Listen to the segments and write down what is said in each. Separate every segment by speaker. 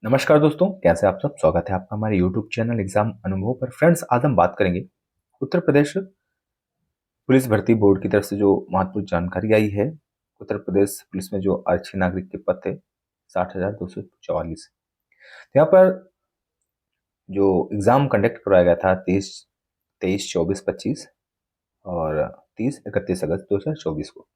Speaker 1: नमस्कार दोस्तों, कैसे आप सब। स्वागत है आपका हमारे YouTube चैनल एग्जाम अनुभव पर। फ्रेंड्स, आज हम बात करेंगे उत्तर प्रदेश पुलिस भर्ती बोर्ड की तरफ से जो महत्वपूर्ण जानकारी आई है। उत्तर प्रदेश पुलिस में जो आरक्षी नागरिक के पद थे 60,244। यहाँ पर जो एग्जाम कंडक्ट करवाया गया था 23, 24, 25 और 30, 31 अगस्त 2024 को।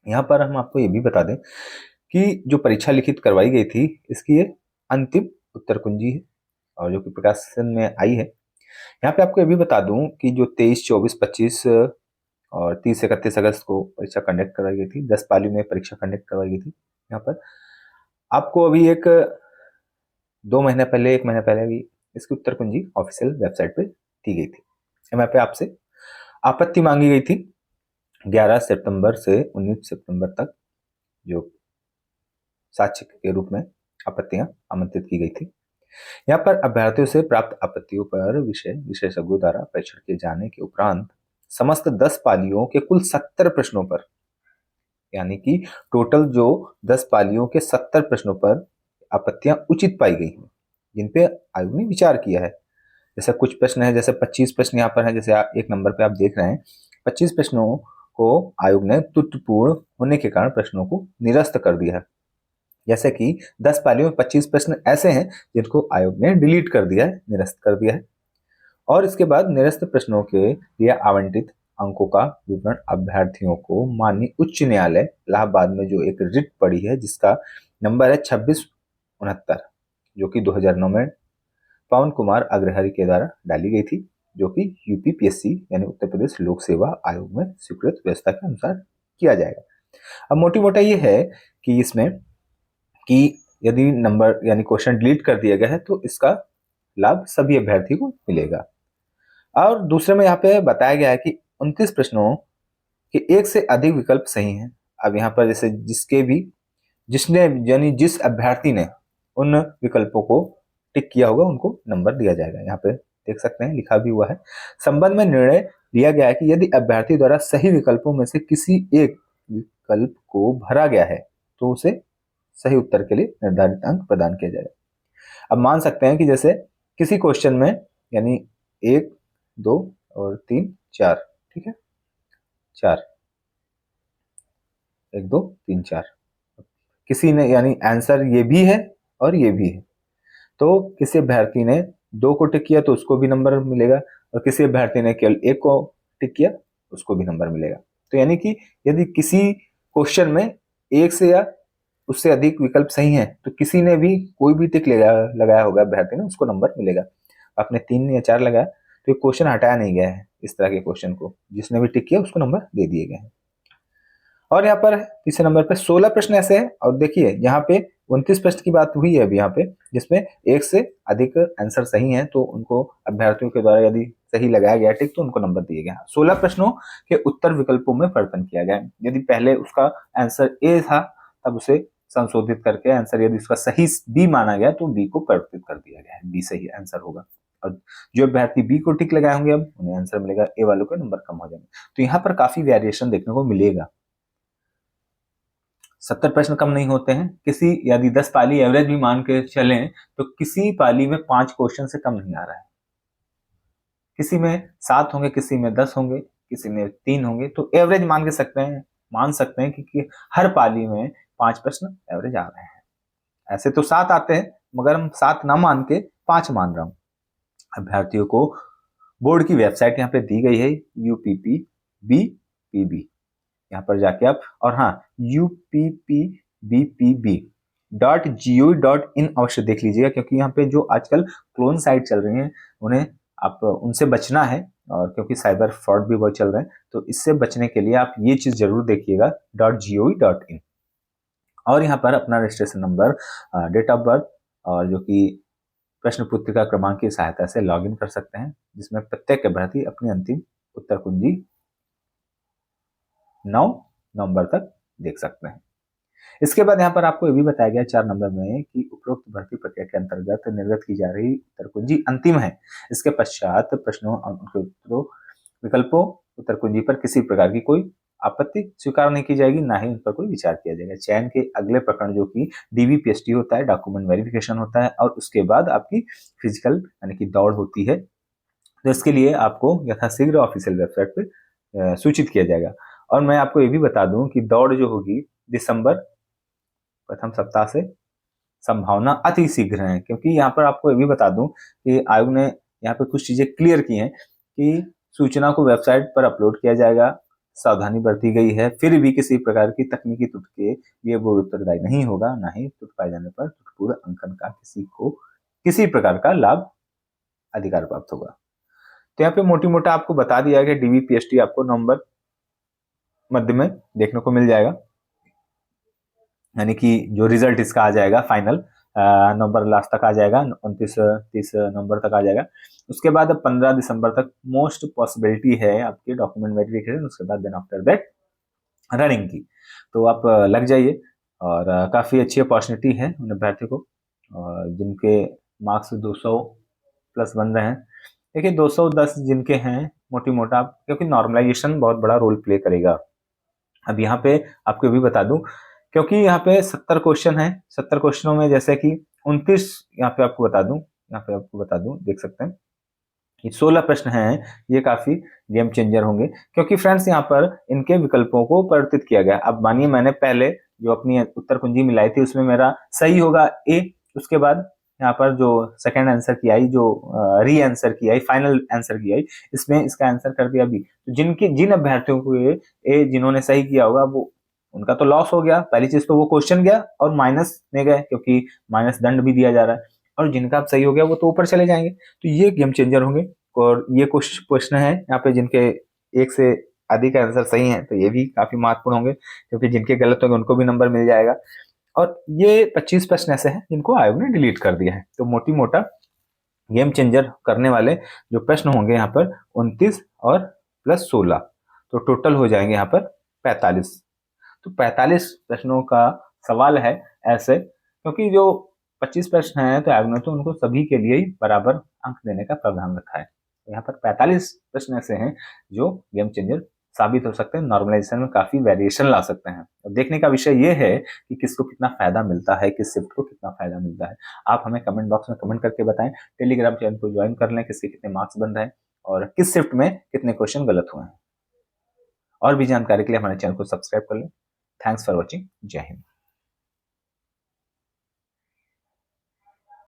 Speaker 1: यहाँ पर हम आपको ये भी बता दें कि जो परीक्षा लिखित करवाई गई थी इसकी ये अंतिम उत्तर कुंजी है और जो कि प्रकाशन में आई है। यहाँ पे आपको ये भी बता दूं कि जो 23, 24, 25 और 30, 31 अगस्त को परीक्षा कंडक्ट करवाई गई थी, 10 पाली में परीक्षा कंडक्ट करवाई गई थी। यहाँ पर आपको अभी 1 महीने पहले भी इसकी उत्तर कुंजी ऑफिशियल वेबसाइट पे दी गई थी। यहाँ पे आपसे आपत्ति मांगी गई थी 11 सितंबर से 19 सितंबर तक, जो साक्ष्य के रूप में आपत्तियां आमंत्रित की गई थी। यहाँ पर अभ्यर्थियों से प्राप्त आपत्तियों पर विशेषज्ञों द्वारा परीक्षण किए जाने के उपरांत समस्त 10 पालियों के कुल 70 प्रश्नों पर, यानी कि टोटल जो 10 पालियों के 70 प्रश्नों पर आपत्तियां उचित पाई गई हैं, जिन पे आयोग ने विचार किया है। जैसे कुछ प्रश्न है, जैसे 25 प्रश्न यहाँ पर है, जैसे एक नंबर पे आप देख रहे हैं। 25 प्रश्नों को आयोग ने त्रुटिपूर्ण होने के कारण प्रश्नों को निरस्त कर दिया है। जैसे कि 10 पालियों में 25 प्रश्न ऐसे हैं जिनको आयोग ने डिलीट कर दिया है, निरस्त कर दिया है। और इसके बाद निरस्त प्रश्नों के लिए आवंटित अंकों का विवरण अभ्यर्थियों को माननीय उच्च न्यायालय इलाहाबाद में जो एक रिट पड़ी है, जिसका नंबर है 2669, जो कि 2009 में पवन कुमार अग्रहरि के द्वारा डाली गई थी, जो कि यूपीपीएससी यानी उत्तर प्रदेश लोक सेवा आयोग में स्वीकृत व्यवस्था के अनुसार किया जाएगा। अब मोटी मोटा ये है कि इसमें कि यदि नंबर यानी क्वेश्चन डिलीट कर दिया गया है तो इसका लाभ सभी अभ्यर्थी को मिलेगा। और दूसरे में यहाँ पे बताया गया है कि 29 प्रश्नों के एक से अधिक विकल्प सही हैं। अब यहाँ पर जैसे जिसने यानी जिस अभ्यर्थी ने उन विकल्पों को टिक किया होगा उनको नंबर दिया जाएगा। यहाँ पे देख सकते हैं, लिखा भी हुआ है। संबंध में निर्णय लिया गया है कि यदि अभ्यर्थी द्वारा सही विकल्पों में से किसी एक विकल्प को भरा गया है तो उसे सही उत्तर के लिए निर्धारित अंक प्रदान किया जाएगा। अब मान सकते हैं कि जैसे किसी क्वेश्चन में यानी 1, 2 और 3, 4, ठीक है, 4, 1, 2, 3, 4, किसी ने यानी आंसर ये भी है और ये भी है, तो किसी अभ्यर्थी ने 2 को टिक किया तो उसको भी नंबर मिलेगा, और किसी अभ्यर्थी ने केवल 1 को टिक किया उसको भी नंबर मिलेगा। तो यानी कि यदि किसी क्वेश्चन में 1 से या उससे अधिक विकल्प सही हैं तो किसी ने भी कोई भी टिक लगाया होगा अभ्यर्थी ने, उसको नंबर मिलेगा। आपने 3 या 4 लगाया तो ये क्वेश्चन हटाया नहीं गया है। इस तरह के क्वेश्चन को जिसने भी टिक किया उसको नंबर दे दिए गए हैं। और यहाँ पर तीसरे नंबर पे 16 प्रश्न ऐसे हैं, और देखिए यहाँ पे 29 प्रश्न की बात हुई है अभी यहाँ पे, जिसमें 1 से अधिक आंसर सही हैं तो उनको अभ्यर्थियों के द्वारा यदि सही लगाया गया टिक तो उनको नंबर दिए गए। 16 प्रश्नों के उत्तर विकल्पों में परिवर्तन किया गया। यदि पहले उसका आंसर ए था तब उसे संशोधित करके आंसर यदि उसका सही बी माना गया तो बी को परिवर्तित कर दिया गया है, बी सही आंसर होगा। और जो अभ्यर्थी बी को टिक लगाए होंगे अब उन्हें आंसर मिलेगा, ए वालों के नंबर कम हो जाएंगे। तो यहाँ पर काफी वेरिएशन देखने को मिलेगा। 70 प्रश्न कम नहीं होते हैं। किसी यदि 10 पाली एवरेज भी मान के चलें तो किसी पाली में 5 क्वेश्चन से कम नहीं आ रहा है। किसी में 7 होंगे, किसी में 10 होंगे, किसी में 3 होंगे, तो एवरेज मान सकते हैं कि हर पाली में 5 प्रश्न एवरेज आ रहे हैं। ऐसे तो 7 आते हैं मगर हम 7 ना मान के 5 मान रहा हूं। अभ्यर्थियों को बोर्ड की वेबसाइट यहाँ पे दी गई है UPPBPB, यहाँ पर जाके आप, और हाँ UPPBPB.gov.in अवश्य देख लीजिएगा, क्योंकि यहाँ पे जो आजकल क्लोन साइट चल रही हैं उन्हें आप उनसे बचना है, और क्योंकि साइबर फ्रॉड भी बहुत चल रहे हैं, तो इससे बचने के लिए आप ये चीज जरूर देखिएगा .gov.in। और यहाँ पर अपना registration number, date of birth और जो कि प्रश्न पुस्तिका क्रमांक की सहायता से लॉगिन कर सकते हैं, जिसमें प्रत्येक अभ्यर्थी अपनी अंतिम उत्तर कुंजी 9 नवंबर तक देख सकते हैं। इसके बाद यहाँ पर आपको ये भी बताया गया 4 नंबर में कि उपरोक्त भर्ती प्रक्रिया के अंतर्गत निर्गत की जा रही उत्तर कुंजी अंतिम है। इसके पश्चात प्रश्नों विकल्पों उत्तर कुंजी पर किसी प्रकार की कोई आपत्ति स्वीकार नहीं की जाएगी, ना ही उन पर कोई विचार किया जाएगा। चयन के अगले प्रकरण जो कि डीवीपीएसटी होता है, डॉक्यूमेंट वेरिफिकेशन होता है, और उसके बाद आपकी फिजिकल यानी कि दौड़ होती है। तो इसके लिए आपको यथाशीघ्र ऑफिशियल वेबसाइट पे सूचित किया जाएगा। और मैं आपको ये भी बता दूं कि दौड़ जो होगी दिसंबर प्रथम सप्ताह से संभावना अति शीघ्र है, क्योंकि यहाँ पर आपको ये भी बता दूं कि आयोग ने यहाँ पे कुछ चीजें क्लियर की हैं कि सूचना को वेबसाइट पर अपलोड किया जाएगा, सावधानी बरती गई है, फिर भी किसी प्रकार की तकनीकी त्रुटि के लिए बोर्ड उत्तरदायी नहीं होगा, ना ही त्रुटि पाए जाने पर त्रुटिपूर्ण अंकन का किसी को किसी प्रकार का लाभ अधिकार प्राप्त होगा। तो यहाँ पे मोटी मोटा आपको बता दिया है कि डीवीपीएसटी आपको नवंबर मध्य में देखने को मिल जाएगा, यानी कि जो रिजल्ट इसका आ जाएगा फाइनल नवंबर लास्ट तक आ जाएगा, 29-30 नवंबर तक आ जाएगा। उसके बाद 15 दिसंबर तक मोस्ट पॉसिबिलिटी है आपकी डॉक्यूमेंट वेरिफिकेशन, उसके बाद देन आफ्टर दैट रनिंग की। तो आप लग जाइए, और काफ़ी अच्छी अपॉर्चुनिटी है उन अभ्यर्थी को जिनके मार्क्स 200 प्लस बन रहे हैं। देखिए 210 जिनके हैं मोटी मोटा, क्योंकि नॉर्मलाइजेशन बहुत बड़ा रोल प्ले करेगा। अब यहाँ पे आपको भी बता दूं, क्योंकि यहाँ पे 70 क्वेश्चन है, 70 क्वेश्चनों में जैसे कि 29 यहाँ पे आपको बता दूं देख सकते हैं कि 16 प्रश्न हैं, ये काफी गेम चेंजर होंगे, क्योंकि फ्रेंड्स यहाँ पर इनके विकल्पों को परिवर्तित किया गया। अब मानिए मैंने पहले जो अपनी उत्तर कुंजी मिलाई थी उसमें मेरा सही होगा ए, उसके बाद यहाँ पर जो सेकंड आंसर की आई, जो री आंसर की आई, फाइनल आंसर की आई, इसमें इसका आंसर कर दिया बी। तो जिन अभ्यर्थियों को ये जिन्होंने सही किया होगा वो उनका तो लॉस हो गया। पहली चीज तो वो क्वेश्चन गया और माइनस में गए, क्योंकि माइनस दंड भी दिया जा रहा है। और जिनका सही हो गया वो तो ऊपर चले जाएंगे। तो ये गेम चेंजर होंगे। और ये कुछ प्रश्न है यहाँ पे जिनके एक से अधिक आंसर सही है, तो ये भी काफी महत्वपूर्ण होंगे, क्योंकि जिनके गलत होंगे उनको भी नंबर मिल जाएगा। और ये 25 प्रश्न ऐसे हैं जिनको आयोग ने डिलीट कर दिया है। तो मोटी मोटा गेम चेंजर करने वाले जो प्रश्न होंगे यहाँ पर 29 और प्लस 16, तो टोटल हो जाएंगे यहाँ पर 45। तो 45 प्रश्नों का सवाल है ऐसे, क्योंकि जो 25 प्रश्न हैं तो आयोग ने तो उनको सभी के लिए ही बराबर अंक देने का प्रावधान रखा है। तो यहाँ पर 45 प्रश्न ऐसे हैं जो गेम चेंजर साबित हो सकते हैं, नॉर्मलाइजेशन में काफी वेरिएशन ला सकते हैं। अब देखने का विषय ये है कि किसको कितना फायदा मिलता है, किस शिफ्ट को कितना फायदा मिलता है। आप हमें कमेंट बॉक्स में कमेंट करके बताएं। टेलीग्राम चैनल को ज्वाइन कर लें, किसके कितने मार्क्स बन रहे हैं और किस शिफ्ट में कितने क्वेश्चन गलत हुए हैं। और भी जानकारी के लिए हमारे चैनल को सब्सक्राइब कर लें। Thanks for watching. जय हिंद।